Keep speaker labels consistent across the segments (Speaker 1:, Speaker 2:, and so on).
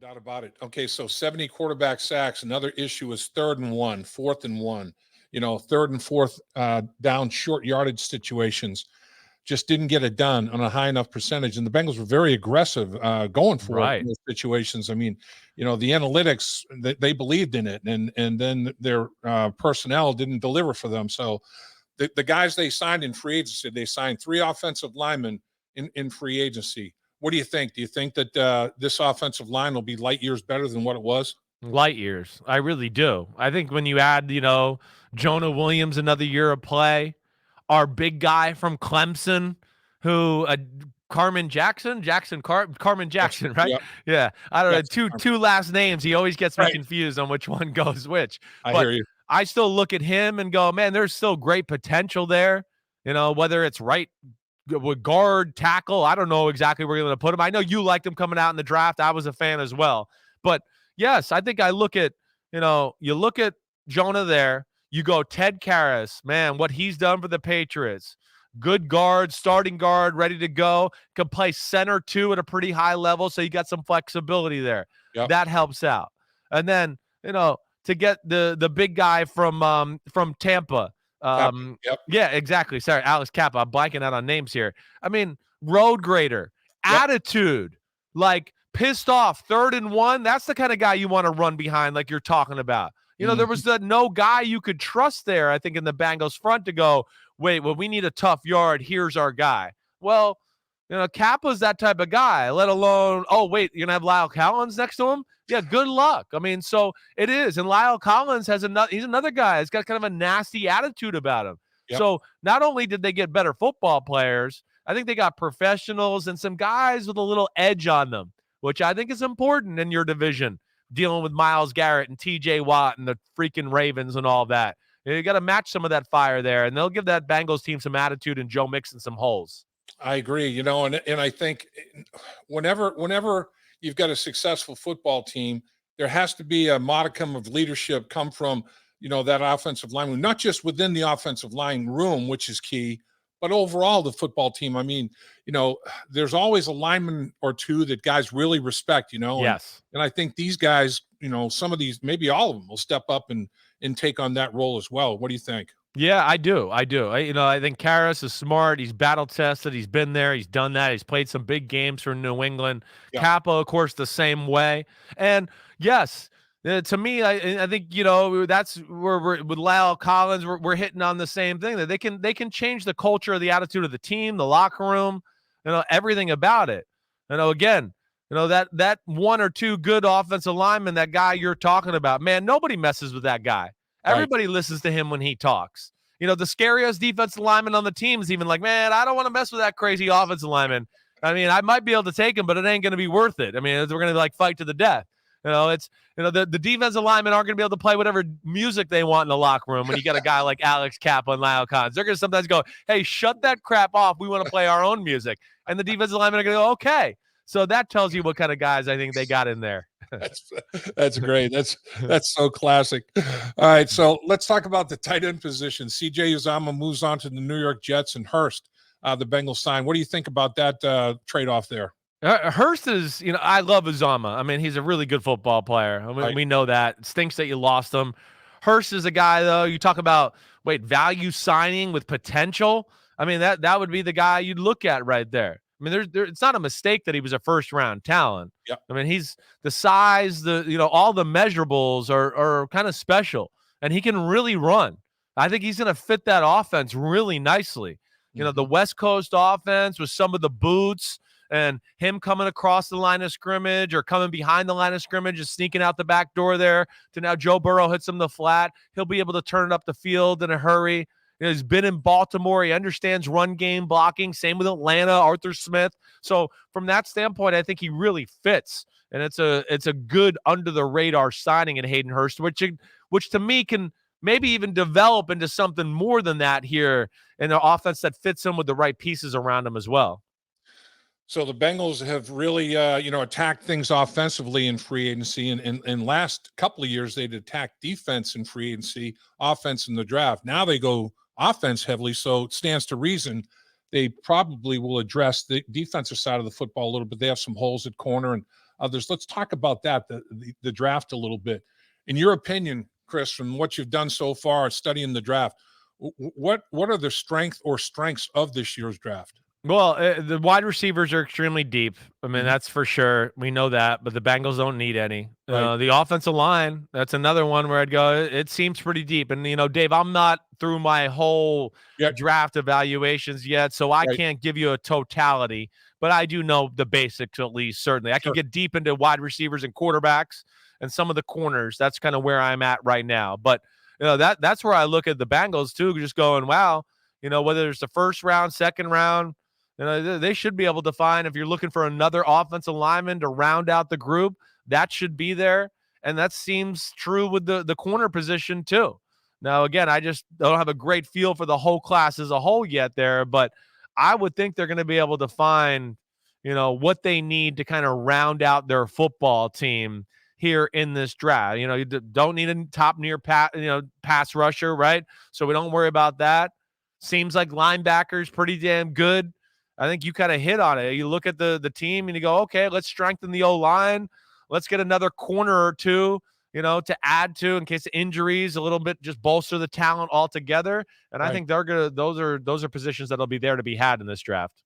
Speaker 1: doubt about it. Okay, so 70 quarterback sacks. Another issue is 3rd and 1, 4th and 1. 3rd and 4th down short yardage situations. Just didn't get it done on a high enough percentage. And the Bengals were very aggressive going for it in
Speaker 2: Right.
Speaker 1: those situations. I mean, the analytics, they believed in it, and then their personnel didn't deliver for them. So the guys they signed in free agency, they signed 3 offensive linemen in free agency. What do you think? Do you think that this offensive line will be light years better than what it was?
Speaker 2: Light years. I really do. I think when you add, Jonah Williams, another year of play, our big guy from Clemson, who Carmen Jackson, Carmen Jackson, right?
Speaker 1: Yep.
Speaker 2: Yeah, I don't know,
Speaker 1: Yes.
Speaker 2: two last names. He always gets me
Speaker 1: Right.
Speaker 2: confused on which one goes which.
Speaker 1: I
Speaker 2: But
Speaker 1: hear you.
Speaker 2: I still look at him and go, man, there's still great potential there. Whether it's right with guard, tackle, I don't know exactly where you're going to put him. I know you liked him coming out in the draft. I was a fan as well. But yes, I think I look at, you look at Jonah there. You go Ted Karras, man, what he's done for the Patriots. Good guard, starting guard, ready to go. Can play center too at a pretty high level, so you got some flexibility there.
Speaker 1: Yep.
Speaker 2: That helps out. And then, to get the big guy from Tampa.
Speaker 1: Yep.
Speaker 2: Yeah, exactly. Sorry, Alex Cappa. I'm blanking out on names here. I mean, road grader, attitude, like pissed off, 3rd and 1. That's the kind of guy you want to run behind, like you're talking about. There was no guy you could trust there, I think, in the Bengals front to go, wait, well, we need a tough yard. Here's our guy. Well, Kappa's that type of guy, let alone, oh, wait, you're going to have Lyle Collins next to him? Yeah, good luck. I mean, so it is. And Lyle Collins he's another guy. He's got kind of a nasty attitude about him.
Speaker 1: Yep.
Speaker 2: So not only did they get better football players, I think they got professionals and some guys with a little edge on them, which I think is important in your division, dealing with Myles Garrett and TJ Watt and the freaking Ravens and all that. You got to match some of that fire there, and they'll give that Bengals team some attitude and Joe Mixon some holes.
Speaker 1: I agree, and I think whenever you've got a successful football team, there has to be a modicum of leadership come from, that offensive line, not just within the offensive line room, which is key, but overall the football team. I mean, there's always a lineman or two that guys really respect,
Speaker 2: Yes.
Speaker 1: And I think these guys, some of these, maybe all of them will step up and take on that role as well. What do you think?
Speaker 2: Yeah, I do. I think Karras is smart. He's battle tested. He's been there. He's done that. He's played some big games for New England.
Speaker 1: Yeah.
Speaker 2: Cappa, of course, the same way. And yes, to me, I think that's where we're with Lyle Collins. We're hitting on the same thing, that they can change the culture, the attitude of the team, the locker room, everything about it. Again, that 1 or 2 good offensive linemen, that guy you're talking about, man, nobody messes with that guy. Everybody listens to him when he talks. The scariest defensive lineman on the team is even like, man, I don't want to mess with that crazy offensive lineman. I mean, I might be able to take him, but it ain't going to be worth it. I mean, we're going to fight to the death. The defensive linemen aren't going to be able to play whatever music they want in the locker room when you got a guy like Alex Cappa and Lyle Collins. They're going to sometimes go, hey, shut that crap off. We want to play our own music. And the defensive linemen are going to go, okay. So that tells you what kind of guys I think they got in there.
Speaker 1: That's great. That's so classic. All right, so let's talk about the tight end position. CJ Uzomah moves on to the New York Jets, and Hurst, the Bengals sign. What do you think about that trade-off there?
Speaker 2: Hurst is, I love Uzomah. I mean, he's a really good football player. I mean, we know that. It stinks that you lost him. Hurst is a guy, though, you talk about, value signing with potential. I mean, that would be the guy you'd look at right there. I mean, it's not a mistake that he was a first-round talent.
Speaker 1: Yep.
Speaker 2: I mean, he's the size, all the measurables are kind of special, and he can really run. I think he's going to fit that offense really nicely. The West Coast offense with some of the boots and him coming across the line of scrimmage or coming behind the line of scrimmage and sneaking out the back door there to now Joe Burrow hits him the flat. He'll be able to turn it up the field in a hurry. He's been in Baltimore. He understands run game blocking. Same with Atlanta, Arthur Smith. So from that standpoint, I think he really fits. And it's a good under the radar signing in Hayden Hurst, which to me can maybe even develop into something more than that here in an offense that fits him with the right pieces around him as well.
Speaker 1: So the Bengals have really, attacked things offensively in free agency. And in last couple of years, they'd attacked defense in free agency, offense in the draft. Now they go offense heavily. So it stands to reason they probably will address the defensive side of the football a little bit. They have some holes at corner and others. Let's talk about that, the draft a little bit. In your opinion, Chris, from what you've done so far studying the draft, what are the strengths of this year's draft?
Speaker 2: Well, the wide receivers are extremely deep. I mean, that's for sure. We know that, but the Bengals don't need any.
Speaker 1: Right.
Speaker 2: The offensive line, that's another one where I'd go, it seems pretty deep. And, Dave, I'm not through my whole draft evaluations yet, so I can't give you a totality, but I do know the basics at least, certainly. I can get deep into wide receivers and quarterbacks and some of the corners. That's kind of where I'm at right now. But, that's where I look at the Bengals, too, just going, wow, whether it's the first round, second round, they should be able to find, if you're looking for another offensive lineman to round out the group, that should be there. And that seems true with the corner position too. Now, again, I just don't have a great feel for the whole class as a whole yet there, but I would think they're going to be able to find, what they need to kind of round out their football team here in this draft. You don't need a top near pass rusher, right? So we don't worry about that. Seems like linebackers pretty damn good. I think you kind of hit on it. You look at the team and you go, okay, let's strengthen the O-line. Let's get another corner or two, to add to in case of injuries, a little bit, just bolster the talent altogether. And I think those are positions that'll be there to be had in this draft.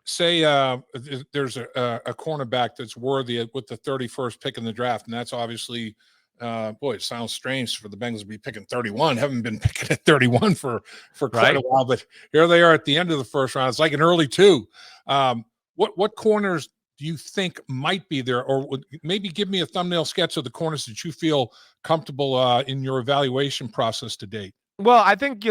Speaker 1: Say there's a cornerback that's worthy with the 31st pick in the draft, and that's obviously it sounds strange for the Bengals to be picking 31. Haven't been picking at 31 for quite a while, but here they are at the end of the first round. It's like an early two. What corners do you think might be there, or maybe give me a thumbnail sketch of the corners that you feel comfortable in your evaluation process to date?
Speaker 2: Well, I think,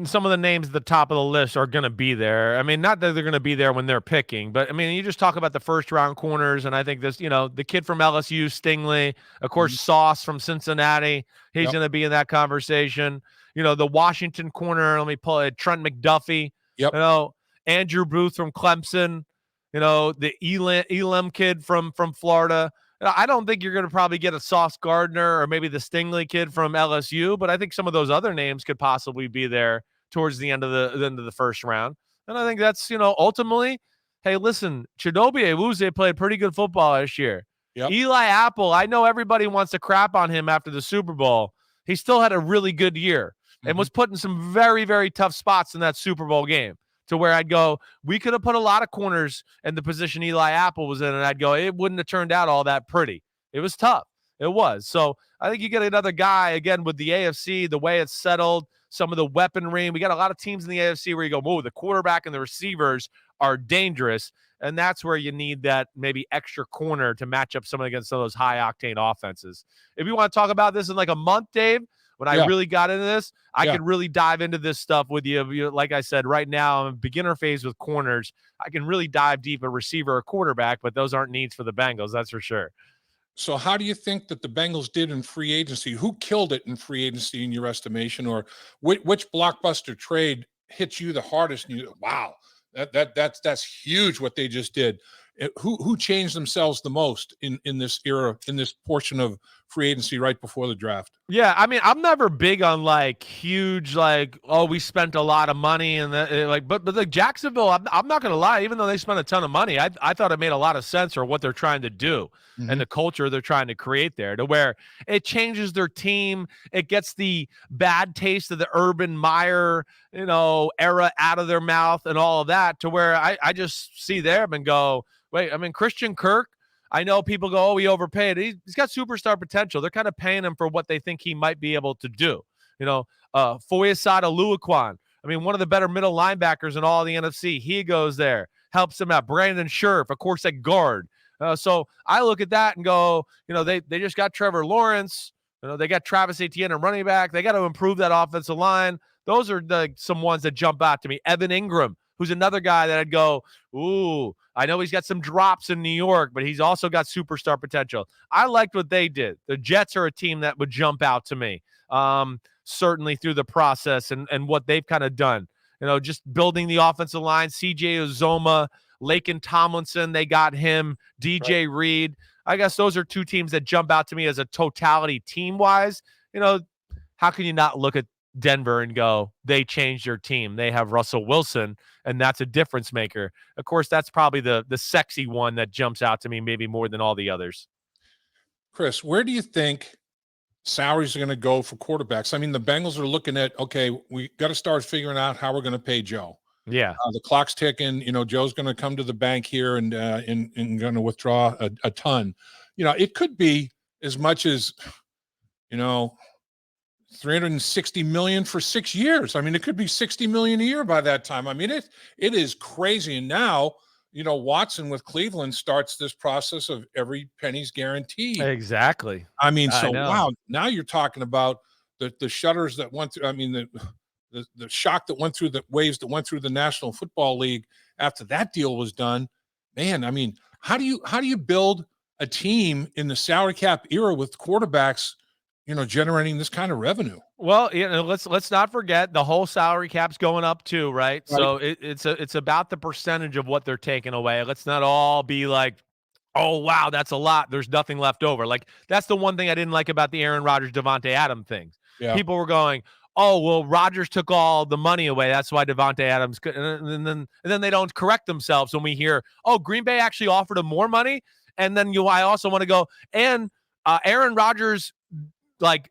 Speaker 2: some of the names at the top of the list are going to be there. I mean, not that they're going to be there when they're picking, but I mean, you just talk about the first round corners. And I think this, the kid from LSU, Stingley, of course, Sauce from Cincinnati, he's going to be in that conversation. The Washington corner, let me pull it, Trent McDuffie, Andrew Booth from Clemson, the Elam kid from Florida. I don't think you're going to probably get a Sauce Gardner or maybe the Stingley kid from LSU, but I think some of those other names could possibly be there towards the end of the first round. And I think that's, ultimately, hey, listen, Chidobe Awuzie played pretty good football this year. Eli Apple, I know everybody wants to crap on him after the Super Bowl. He still had a really good year and was put in some very, very tough spots in that Super Bowl game, to where I'd go, we could have put a lot of corners in the position Eli Apple was in, and I'd go, it wouldn't have turned out all that pretty. It was tough. It was. So I think you get another guy, again, with the AFC, the way it's settled, some of the weaponry. We got a lot of teams in the AFC where you go, whoa, the quarterback and the receivers are dangerous, and that's where you need that maybe extra corner to match up someone against some of those high-octane offenses. If you want to talk about this in like a month, Dave, when I really got into this, I could really dive into this stuff with you. Like I said, right now I'm in beginner phase with corners. I can really dive deep at receiver or quarterback, but those aren't needs for the Bengals, that's for sure.
Speaker 1: So how do you think that the Bengals did in free agency? Who killed it in free agency in your estimation, or which blockbuster trade hits you the hardest? And you, wow, that's huge what they just did. Who changed themselves the most in this era, in this portion of free agency right before the draft?
Speaker 2: Yeah, I mean, I'm never big on like huge, like, oh, we spent a lot of money and but like Jacksonville, I'm not gonna lie, even though they spent a ton of money, I thought it made a lot of sense for what they're trying to do and the culture they're trying to create there, to where it changes their team, it gets the bad taste of the Urban Meyer, era out of their mouth and all of that, to where I just see them and go, wait, I mean, Christian Kirk, I know people go, oh, he overpaid. He's got superstar potential. They're kind of paying him for what they think he might be able to do. Foyesade Oluokun, I mean, one of the better middle linebackers in all the NFC. He goes there, helps him out. Brandon Scherf, of course, at guard. So I look at that and go, they just got Trevor Lawrence. They got Travis Etienne and running back. They got to improve that offensive line. Those are some ones that jump out to me. Evan Ingram, who's another guy that I'd go, ooh, I know he's got some drops in New York, but he's also got superstar potential. I liked what they did. The Jets are a team that would jump out to me, certainly through the process and what they've kind of done. Just building the offensive line, C.J. Uzomah, Laken Tomlinson, they got him, DJ Reed. I guess those are two teams that jump out to me as a totality team-wise. How can you not look at Denver and go, they changed their team. They have Russell Wilson, and that's a difference maker. Of course, that's probably the sexy one that jumps out to me maybe more than all the others.
Speaker 1: Chris, where do you think salaries are going to go for quarterbacks? I mean, the Bengals are looking at, okay, we got to start figuring out how we're going to pay Joe.
Speaker 2: Yeah.
Speaker 1: The clock's ticking. Joe's going to come to the bank here and going to withdraw a ton. It could be as much as, 360 million for 6 years. I mean, it could be 60 million a year by that time. I mean, it is crazy. And now, Watson with Cleveland starts this process of every penny's guaranteed.
Speaker 2: Exactly.
Speaker 1: I mean, wow. Now you're talking about the shutters that went through. I mean, the shock that went through, the waves that went through the National Football League after that deal was done. Man, I mean, how do you build a team in the salary cap era with quarterbacks, generating this kind of revenue?
Speaker 2: Well, let's not forget the whole salary cap's going up too, right? So it's about the percentage of what they're taking away. Let's not all be like, oh wow, that's a lot. There's nothing left over. Like that's the one thing I didn't like about the Aaron Rodgers, Devontae Adams things. Yeah. People were going, oh well, Rodgers took all the money away. That's why Devontae Adams could, and then they don't correct themselves when we hear, oh, Green Bay actually offered him more money, and then I also want to go and Aaron Rodgers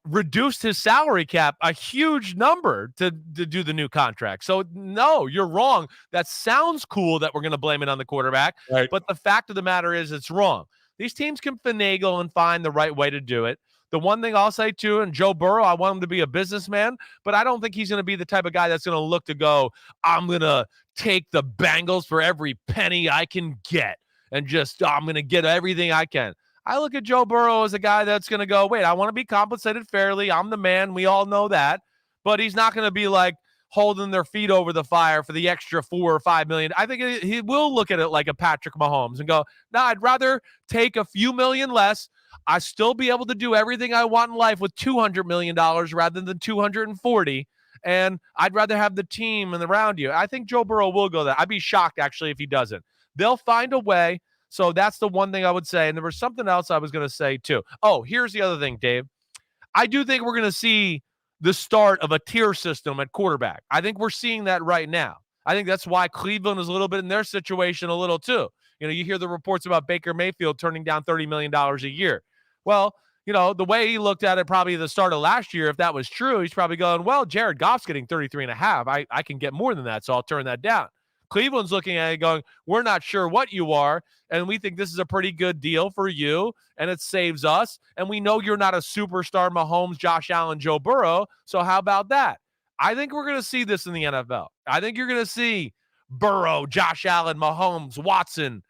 Speaker 2: reduced his salary cap a huge number to do the new contract. So no, you're wrong. That sounds cool that we're going to blame it on the quarterback, right? But the fact of the matter is it's wrong. These teams can finagle and find the right way to do it. The one thing I'll say too, and Joe Burrow, I want him to be a businessman, but I don't think he's going to be the type of guy that's going to look to go, I'm going to take the Bengals for every penny I can get and just, I'm going to get everything I can. I look at Joe Burrow as a guy that's going to go, wait, I want to be compensated fairly. I'm the man. We all know that. But he's not going to be like holding their feet over the fire for the extra $4 or $5 million. I think he will look at it like a Patrick Mahomes and go, no, I'd rather take a few million less. I still be able to do everything I want in life with $200 million rather than 240. And I'd rather have the team and around you. I think Joe Burrow will go there. I'd be shocked, actually, if he doesn't. They'll find a way. So that's the one thing I would say. And there was something else I was going to say, too. Oh, here's the other thing, Dave. I do think we're going to see the start of a tier system at quarterback. I think we're seeing that right now. I think that's why Cleveland is a little bit in their situation a little, too. You hear the reports about Baker Mayfield turning down $30 million a year. Well, the way he looked at it probably at the start of last year, if that was true, he's probably going, well, Jared Goff's getting 33.5. I can get more than that, so I'll turn that down. Cleveland's looking at it going, we're not sure what you are, and we think this is a pretty good deal for you, and it saves us, and we know you're not a superstar Mahomes, Josh Allen, Joe Burrow, so how about that? I think we're going to see this in the NFL. I think you're going to see Burrow, Josh Allen, Mahomes, Watson,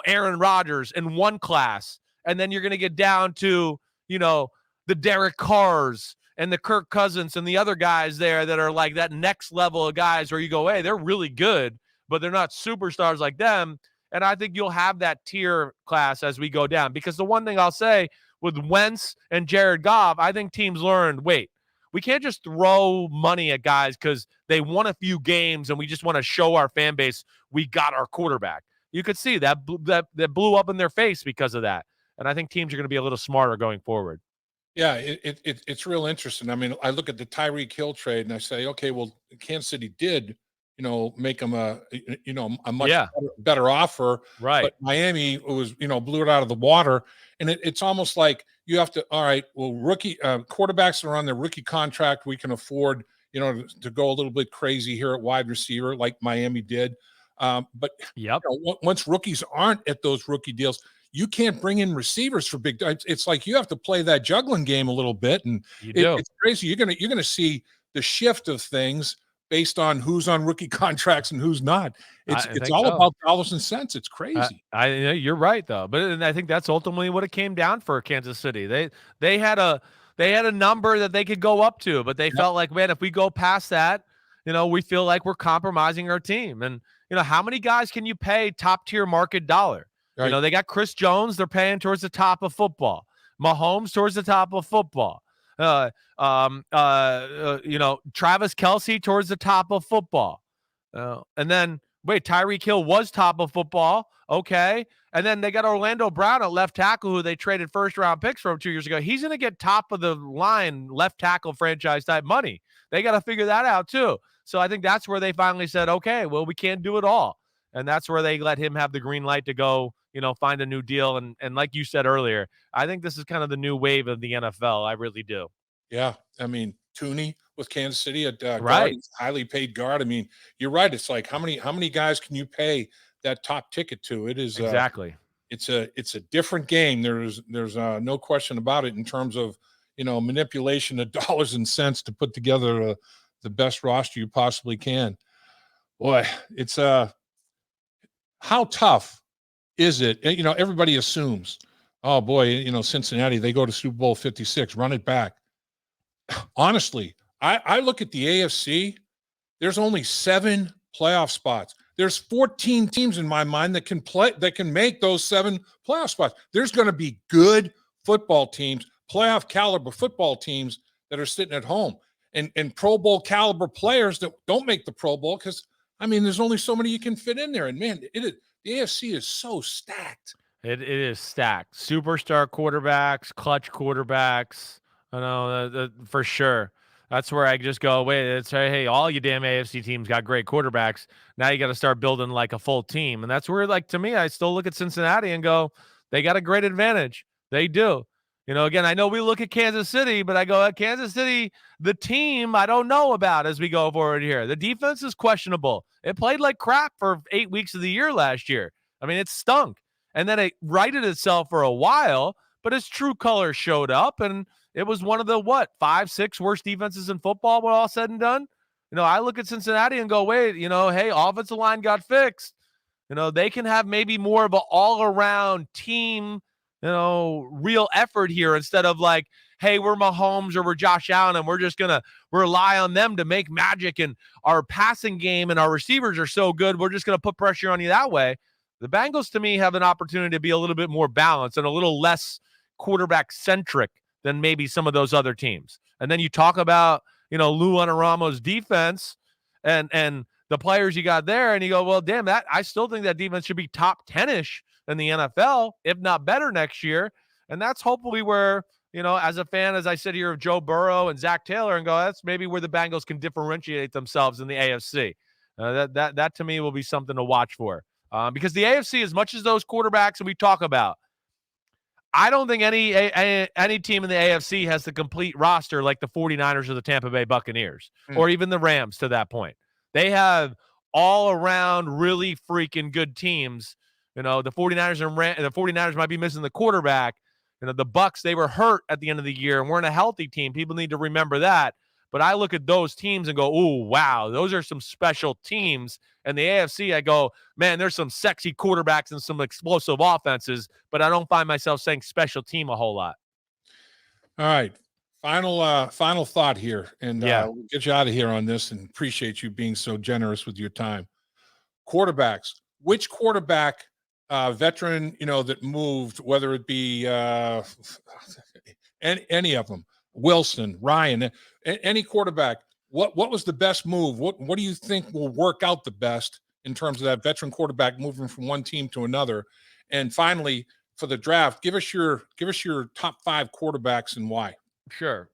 Speaker 2: Aaron Rodgers in one class, and then you're going to get down to, the Derek Carrs and the Kirk Cousins and the other guys there that are like that next level of guys where you go, hey, they're really good, but they're not superstars like them. And I think you'll have that tier class as we go down. Because the one thing I'll say with Wentz and Jared Goff, I think teams learned, wait, we can't just throw money at guys because they won a few games and we just want to show our fan base we got our quarterback. You could see that blew up in their face because of that. And I think teams are going to be a little smarter going forward.
Speaker 1: Yeah, it's real interesting. I mean, I look at the Tyreek Hill trade and I say, okay, well, Kansas City did, make them a much better offer.
Speaker 2: Right.
Speaker 1: But Miami was, blew it out of the water. And it's almost like you have to, all right, well, rookie quarterbacks are on their rookie contract. We can afford, to go a little bit crazy here at wide receiver like Miami did. But once rookies aren't at those rookie deals, you can't bring in receivers for big. It's like you have to play that juggling game a little bit, and it's crazy. You're gonna see the shift of things based on who's on rookie contracts and who's not. It's all about dollars and cents. It's crazy.
Speaker 2: You're right though, but I think that's ultimately what it came down for Kansas City. They had a number that they could go up to, but they felt like, man, if we go past that, we feel like we're compromising our team. And how many guys can you pay top tier market dollar? Right. They got Chris Jones. They're paying towards the top of football. Mahomes towards the top of football. Travis Kelce towards the top of football. And then Wait, Tyreek Hill was top of football. Okay. And then they got Orlando Brown at left tackle, who they traded first-round picks from 2 years ago. He's going to get top of the line left tackle franchise type money. They got to figure that out too. So I think that's where they finally said, okay, well, we can't do it all. And that's where they let him have the green light to go, find a new deal. And like you said earlier, I think this is kind of the new wave of the NFL. I really do.
Speaker 1: Yeah. I mean, Tooney with Kansas City at guard,
Speaker 2: Right.
Speaker 1: he's a highly paid guard. I mean, you're right. It's like how many guys can you pay that top ticket to? It is
Speaker 2: Exactly.
Speaker 1: it's a different game. There's no question about it in terms of manipulation of dollars and cents to put together the best roster you possibly can. Boy, it's how tough is it? Everybody assumes, oh boy, Cincinnati, they go to Super Bowl 56, run it back. Honestly, I look at the AFC. There's only 7 playoff spots. There's 14 teams in my mind that can make those 7 playoff spots. There's going to be good football teams, playoff caliber football teams that are sitting at home, and Pro Bowl caliber players that don't make the Pro Bowl because there's only so many you can fit in there. And man, the AFC is so stacked.
Speaker 2: It is stacked. Superstar quarterbacks, clutch quarterbacks. I know for sure. That's where I just go, wait, hey, all you damn AFC teams got great quarterbacks. Now you got to start building like a full team. And that's where, like, to me, I still look at Cincinnati and go, they got a great advantage. They do. Again, I know we look at Kansas City, but I go at Kansas City, the team I don't know about as we go forward here. The defense is questionable. It played like crap for 8 weeks of the year last year. It stunk. And then it righted itself for a while, but its true colors showed up, and it was one of the, 5, 6 worst defenses in football when all said and done. I look at Cincinnati and go, wait, hey, offensive line got fixed. They can have maybe more of an all-around team, real effort here instead of like, hey, we're Mahomes or we're Josh Allen and we're just going to rely on them to make magic, and our passing game and our receivers are so good, we're just going to put pressure on you that way. The Bengals, to me, have an opportunity to be a little bit more balanced and a little less quarterback-centric than maybe some of those other teams. And then you talk about, Lou Anaramo's defense and the players you got there, and you go, well, damn, I still think that defense should be top 10-ish in the NFL, if not better next year. And that's hopefully where, as a fan, as I sit here of Joe Burrow and Zach Taylor, and go, that's maybe where the Bengals can differentiate themselves in the AFC. That to me will be something to watch for. Because the AFC, as much as those quarterbacks that we talk about, I don't think any team in the AFC has the complete roster like the 49ers or the Tampa Bay Buccaneers or even the Rams to that point. They have all around really freaking good teams. The 49ers and the 49ers might be missing the quarterback. The Bucs, they were hurt at the end of the year and weren't a healthy team. People need to remember that. But I look at those teams and go, ooh, wow, those are some special teams. And the AFC, I go, man, there's some sexy quarterbacks and some explosive offenses, but I don't find myself saying special team a whole lot.
Speaker 1: All right. Final thought here, and we'll get you out of here on this, and appreciate you being so generous with your time. Quarterbacks. Which quarterback, veteran, that moved, whether it be any of them, Wilson, Ryan, any quarterback, what was the best move? What do you think will work out the best in terms of that veteran quarterback moving from one team to another? And finally, for the draft, give us your top 5 quarterbacks and why.
Speaker 2: Sure.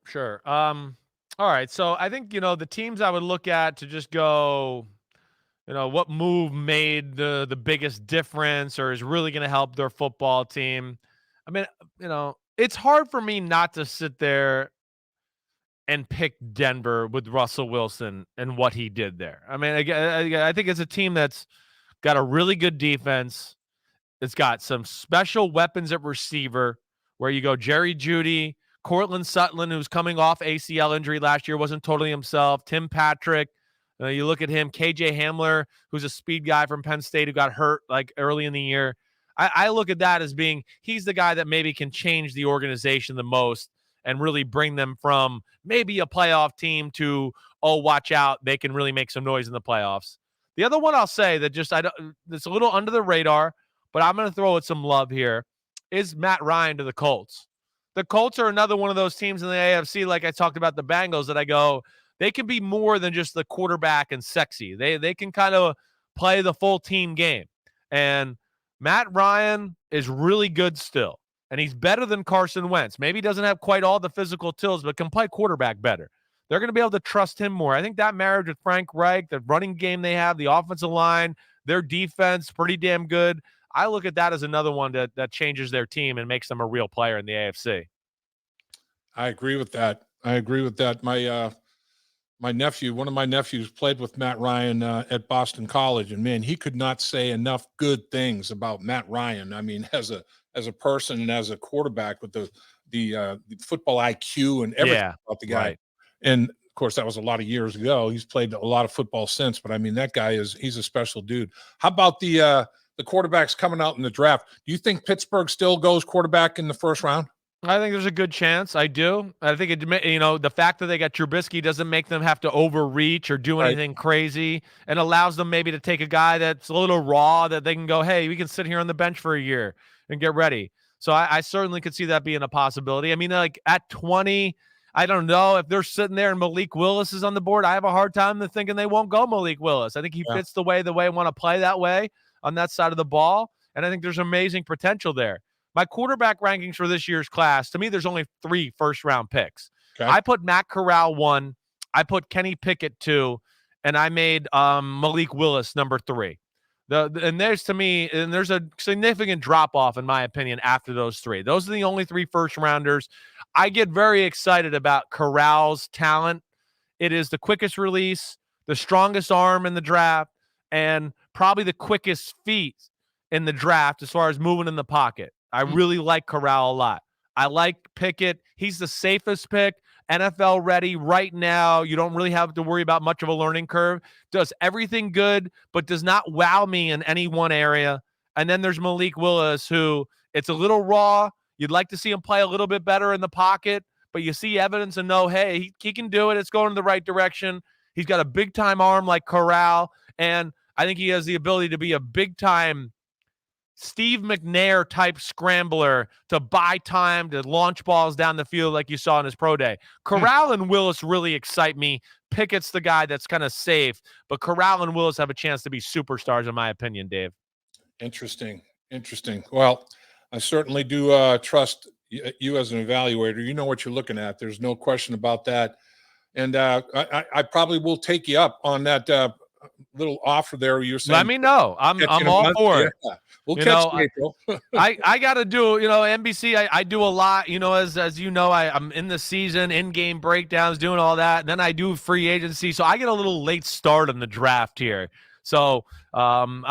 Speaker 2: All right. So I think, the teams I would look at to just go, what move made the biggest difference or is really going to help their football team. It's hard for me not to sit there and pick Denver with Russell Wilson and what he did there. I think it's a team that's got a really good defense. It's got some special weapons at receiver where you go Jerry Jeudy, Cortland Sutton, who's coming off ACL injury last year, wasn't totally himself. Tim Patrick, you look at him, KJ Hamler, who's a speed guy from Penn State who got hurt like early in the year. I look at that as being he's the guy that maybe can change the organization the most and really bring them from maybe a playoff team to, oh, watch out, they can really make some noise in the playoffs. The other one I'll say that that's a little under the radar, but I'm going to throw it some love here, is Matt Ryan to the Colts. The Colts are another one of those teams in the AFC, like I talked about the Bengals, that I go, they can be more than just the quarterback and sexy. They can kind of play the full team game. And Matt Ryan is really good still, and he's better than Carson Wentz. Maybe he doesn't have quite all the physical tools, but can play quarterback better. They're going to be able to trust him more. I think that marriage with Frank Reich, the running game they have, the offensive line, their defense, pretty damn good. I look at that as another one that changes their team and makes them a real player in the AFC.
Speaker 1: I agree with that. My nephew, one of my nephews, played with Matt Ryan at Boston College, and man, he could not say enough good things about Matt Ryan. I mean, as a person and as a quarterback, with the football IQ and everything about the guy. Right. And of course, that was a lot of years ago. He's played a lot of football since, but I mean, that guy he's a special dude. How about the quarterbacks coming out in the draft? Do you think Pittsburgh still goes quarterback in the first round?
Speaker 2: I think there's a good chance. I do. I think the fact that they got Trubisky doesn't make them have to overreach or do anything crazy, and allows them maybe to take a guy that's a little raw that they can go, hey, we can sit here on the bench for a year and get ready. So I certainly could see that being a possibility. I mean, like at 20, I don't know if they're sitting there and Malik Willis is on the board. I have a hard time thinking they won't go Malik Willis. I think he fits the way I want to play that way on that side of the ball, and I think there's amazing potential there. My quarterback rankings for this year's class, to me, there's only 3 first-round picks. Okay. I put Matt Corral 1, I put Kenny Pickett 2, and I made Malik Willis number 3. And there's a significant drop-off, in my opinion, after those 3. Those are the only 3 first-rounders. I get very excited about Corral's talent. It is the quickest release, the strongest arm in the draft, and probably the quickest feet in the draft as far as moving in the pocket. I really like Corral a lot. I like Pickett. He's the safest pick, NFL ready right now. You don't really have to worry about much of a learning curve. Does everything good, but does not wow me in any one area. And then there's Malik Willis, who it's a little raw. You'd like to see him play a little bit better in the pocket, but you see evidence and know, hey, he can do it. It's going in the right direction. He's got a big-time arm like Corral, and I think he has the ability to be a big-time Steve McNair type scrambler to buy time, to launch balls down the field like you saw in his pro day. Corral and Willis really excite me. Pickett's the guy that's kind of safe, but Corral and Willis have a chance to be superstars, in my opinion, Dave.
Speaker 1: Interesting. Well, I certainly do trust you as an evaluator. You know what you're looking at. There's no question about that. And I probably will take you up on that little offer there. You're saying,
Speaker 2: let me know. I'm all for it.
Speaker 1: Yeah. We'll catch you, April.
Speaker 2: I got to do, NBC, I do a lot, as you know, I'm in the season, in-game breakdowns, doing all that. And then I do free agency. So I get a little late start in the draft here. So I'm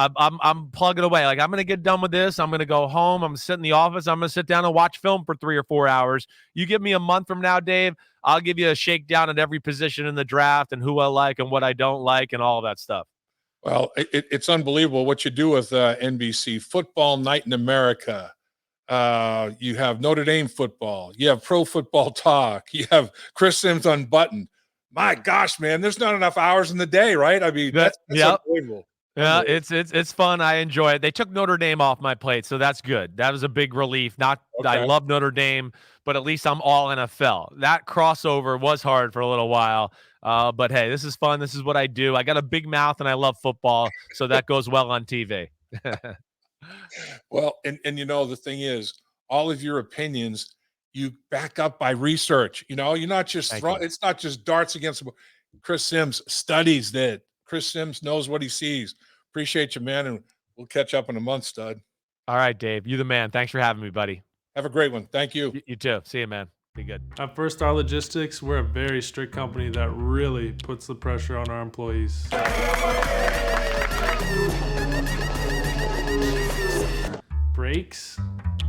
Speaker 2: plugging away. Like, I'm going to get done with this. I'm going to go home. I'm going to sit in the office. I'm going to sit down and watch film for 3 or 4 hours. You give me a month from now, Dave, I'll give you a shakedown at every position in the draft and who I like and what I don't like and all that stuff.
Speaker 1: Well, it's unbelievable what you do with NBC. Football Night in America. You have Notre Dame football. You have Pro Football Talk. You have Chris Sims Unbuttoned. My gosh, man, there's not enough hours in the day, right? I mean, that's unbelievable.
Speaker 2: Yeah, it's fun. I enjoy it. They took Notre Dame off my plate, so that's good. That was a big relief. I love Notre Dame, but at least I'm all NFL. That crossover was hard for a little while. But hey, this is fun. This is what I do. I got a big mouth and I love football, so that goes well on TV.
Speaker 1: Well, and the thing is, all of your opinions, you back up by research. You're not just it's not just darts against Chris Sims studies that. Chris Sims knows what he sees. Appreciate you, man, and we'll catch up in a month, stud.
Speaker 2: All right, Dave. You the man. Thanks for having me, buddy.
Speaker 1: Have a great one. Thank you.
Speaker 2: You too. See you, man. Be good.
Speaker 3: At First Star Logistics, we're a very strict company that really puts the pressure on our employees. Brakes?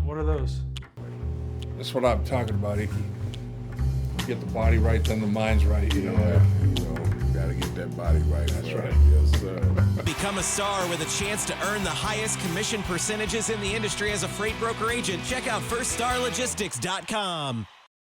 Speaker 3: What are those?
Speaker 1: That's what I'm talking about, Icky. Get the body right, then the mind's right.
Speaker 4: Gotta get that body right.
Speaker 1: That's right.
Speaker 4: Yes, sir.
Speaker 5: Become a star with a chance to earn the highest commission percentages in the industry as a freight broker agent. Check out firststarlogistics.com.